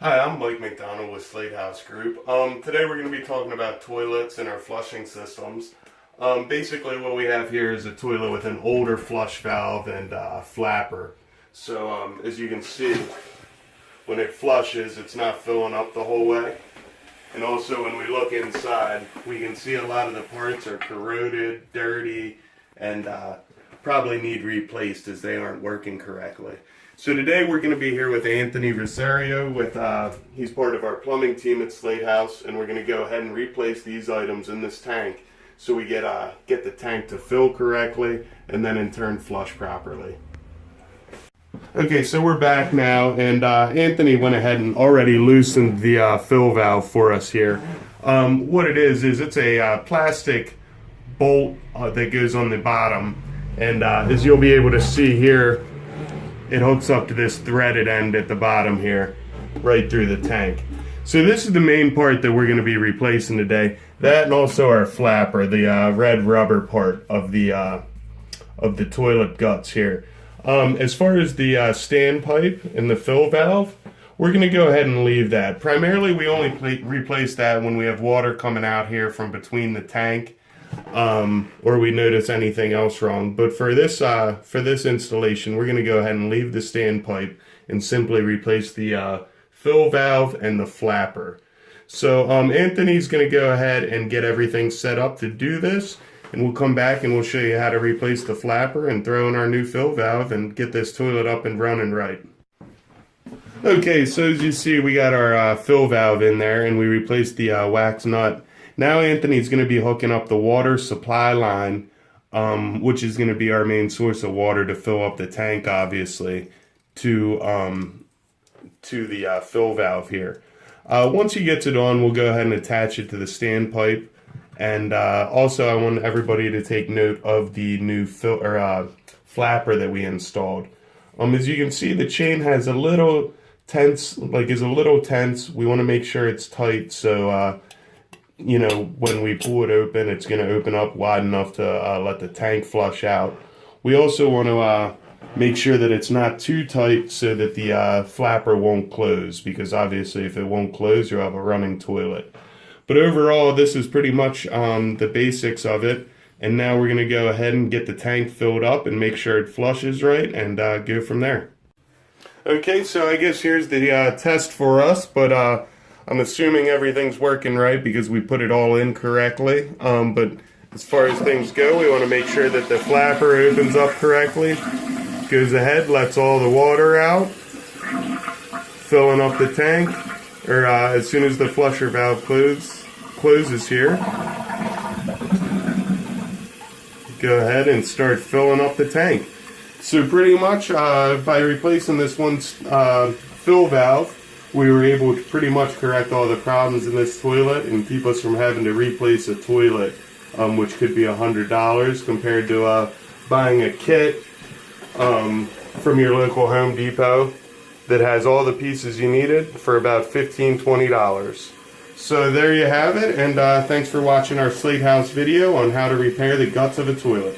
Hi, I'm Mike McDonald with Slate House Group. Today we're going to be talking about toilets and our flushing systems. Basically what we have here is a toilet with an older flush valve and flapper. So as you can see, when it flushes, it's not filling up the whole way. And also when we look inside, we can see a lot of the parts are corroded, dirty, and probably need replaced as they aren't working correctly. So today we're going to be here with Anthony Rosario. He's part of our plumbing team at Slate House, and we're going to go ahead and replace these items in this tank so we get the tank to fill correctly and then in turn flush properly. Okay, so we're back now, and Anthony went ahead and already loosened the fill valve for us here. What it is it's a plastic bolt that goes on the bottom, and as you'll be able to see here, it hooks up to this threaded end at the bottom here, right through the tank. So this is the main part that we're going to be replacing today. That and also our flapper, the red rubber part of the toilet guts here. As far as the standpipe and the fill valve, we're going to go ahead and leave that. Primarily, we only replace that when we have water coming out here from between the tank, or we notice anything else wrong. But for this installation, we're going to go ahead and leave the standpipe and simply replace the fill valve and the flapper. So Anthony's going to go ahead and get everything set up to do this, and we'll come back and we'll show you how to replace the flapper and throw in our new fill valve and get this toilet up and running right. Okay, so as you see, we got our fill valve in there, and we replaced the wax nut. Now Anthony's going to be hooking up the water supply line, which is going to be our main source of water to fill up the tank, obviously, to the fill valve here. Once he gets it on, we'll go ahead and attach it to the standpipe. And also, I want everybody to take note of the new flapper that we installed. As you can see, the chain has a little tense, is a little tense. We want to make sure it's tight, so when we pull it open, it's going to open up wide enough to let the tank flush out. We also want to make sure that it's not too tight so that the flapper won't close, because obviously if it won't close, you'll have a running toilet. But overall, this is pretty much the basics of it. And now we're going to go ahead and get the tank filled up and make sure it flushes right and go from there. Okay, so I guess here's the test for us, but I'm assuming everything's working right because we put it all in correctly. But as far as things go, we want to make sure that the flapper opens up correctly, goes ahead, lets all the water out, filling up the tank, or as soon as the flusher valve closes here, go ahead and start filling up the tank. So pretty much by replacing this one fill valve, we were able to pretty much correct all the problems in this toilet and keep us from having to replace a toilet, which could be $100 compared to buying a kit from your local Home Depot that has all the pieces you needed for about $15–20. So there you have it, and thanks for watching our Slate House video on how to repair the guts of a toilet.